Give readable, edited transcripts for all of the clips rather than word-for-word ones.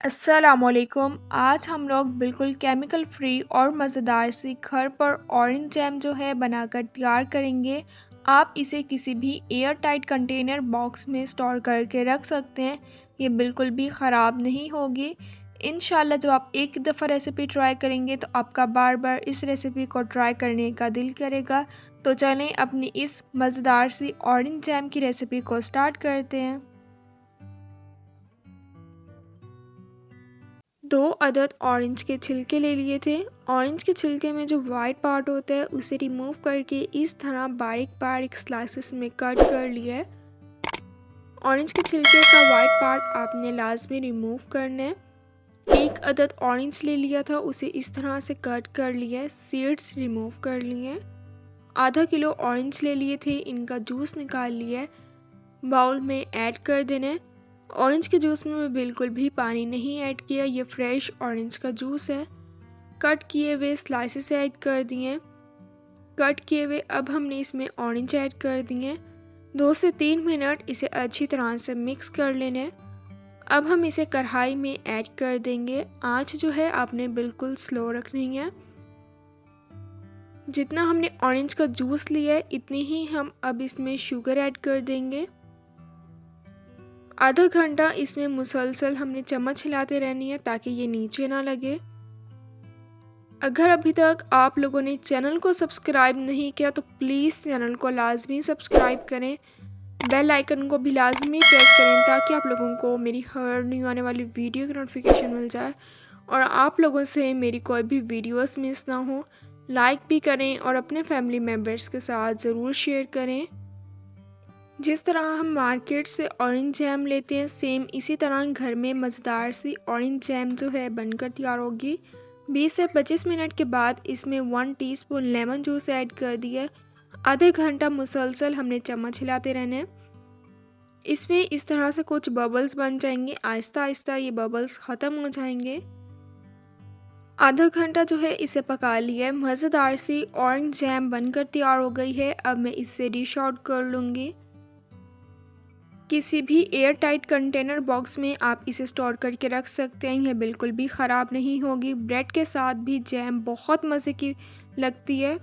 अस्सलामुअलैकुम। आज हम लोग बिल्कुल केमिकल फ्री और मज़ेदार सी घर पर ऑरेंज जैम जो है बनाकर तैयार करेंगे। आप इसे किसी भी एयर टाइट कंटेनर बॉक्स में स्टोर करके रख सकते हैं। ये बिल्कुल भी ख़राब नहीं होगी। इंशाल्लाह जब आप एक दफ़ा रेसिपी ट्राई करेंगे तो आपका बार बार इस रेसिपी को ट्राई करने का दिल करेगा। तो चलें अपनी इस मज़ेदार सी ऑरेंज जैम की रेसिपी को स्टार्ट करते हैं। 2 अदद ऑरेंज के छिलके ले लिए थे। ऑरेंज के छिलके में जो वाइट पार्ट होता है उसे रिमूव करके इस तरह बारीक बारीक स्लाइसेस में कट कर लिया है। ऑरेंज के छिलके का वाइट पार्ट आपने लाजमी रिमूव करना है। एक अदद ऑरेंज ले लिया था, उसे इस तरह से कट कर लिया है, सीड्स रिमूव कर लिए हैं। आधा किलो ऑरेंज ले लिए थे, इनका जूस निकाल लिया है, बाउल में ऐड कर देना है। ऑरेंज के जूस में मैं बिल्कुल भी पानी नहीं ऐड किया, ये फ्रेश ऑरेंज का जूस है। कट किए हुए स्लाइसेस ऐड कर दिए। कट किए हुए अब हमने इसमें ऑरेंज ऐड कर दिए। 2 से 3 मिनट इसे अच्छी तरह से मिक्स कर लेना है। अब हम इसे कढ़ाई में ऐड कर देंगे। आंच जो है आपने बिल्कुल स्लो रखनी है। जितना हमने ऑरेंज का जूस लिया है इतनी ही हम अब इसमें शुगर ऐड कर देंगे। आधा घंटा इसमें मुसलसल हमने चम्मच हिलाते रहनी है ताकि ये नीचे ना लगे। अगर अभी तक आप लोगों ने चैनल को सब्सक्राइब नहीं किया तो प्लीज़ चैनल को लाजमी सब्सक्राइब करें, बेल आइकन को भी लाजमी प्रेस करें ताकि आप लोगों को मेरी हर न्यू आने वाली वीडियो की नोटिफिकेशन मिल जाए और आप लोगों से मेरी कोई भी वीडियोस मिस ना हो। लाइक भी करें और अपने फैमिली मेम्बर्स के साथ ज़रूर शेयर करें। जिस तरह हम मार्केट से ऑरेंज जैम लेते हैं सेम इसी तरह घर में मज़ेदार सी ऑरेंज जैम जो है बनकर तैयार होगी। 20 से 25 मिनट के बाद इसमें 1 टीस्पून लेमन जूस ऐड कर दिया। आधे घंटा मुसलसल हमने चम्मच हिलाते रहना है। इसमें इस तरह से कुछ बबल्स बन जाएंगे, आहिस्ता आहिस्ता ये बबल्स ख़त्म हो जाएंगे। आधा घंटा जो है इसे पका लिया है। मज़ेदार सी ऑरेंज जैम बनकर तैयार हो गई है। अब मैं इससे डिश आउट कर लूँगी। किसी भी एयर टाइट कंटेनर बॉक्स में आप इसे स्टोर करके रख सकते हैं, यह बिल्कुल भी ख़राब नहीं होगी। ब्रेड के साथ भी जैम बहुत मज़े की लगती है।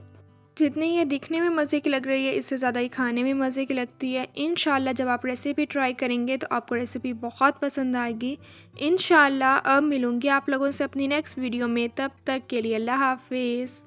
जितनी ये दिखने में मज़े की लग रही है इससे ज़्यादा ही खाने में मज़े की लगती है। इंशाल्लाह जब आप रेसिपी ट्राई करेंगे तो आपको रेसिपी बहुत पसंद आएगी। इंशाल्लाह अब मिलूँगी आप लोगों से अपनी नेक्स्ट वीडियो में, तब तक के लिए अल्लाह हाफिज़।